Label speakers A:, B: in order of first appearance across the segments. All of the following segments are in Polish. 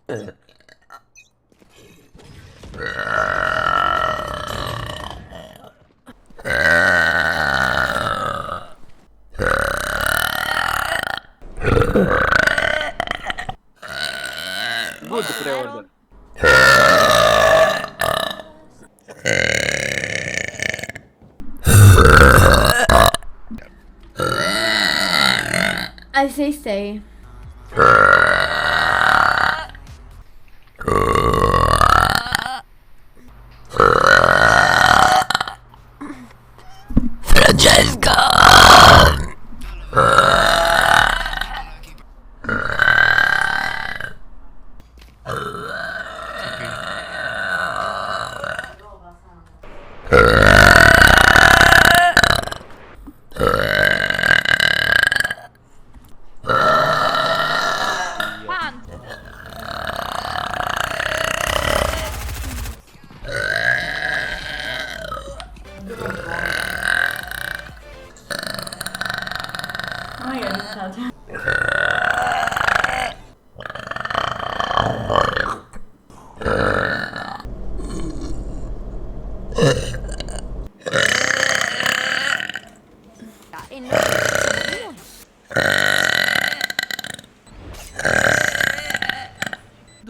A: Good pre-order.
B: I say stay.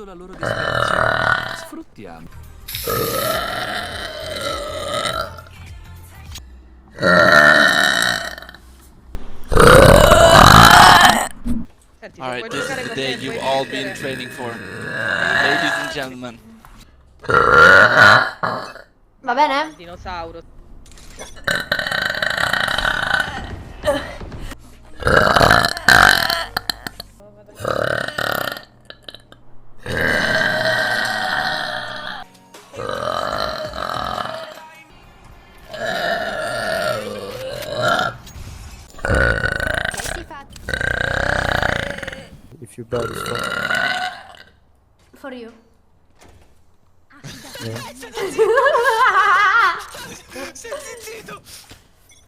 A: La loro disperazione. Sfruttiamo.
C: Alright, this is the day you've all been training for. Ladies and gentlemen.
B: Va bene?
D: Dinosauro.
E: If you buy this one.
B: For you.
E: Yeah.
F: Sei zittito!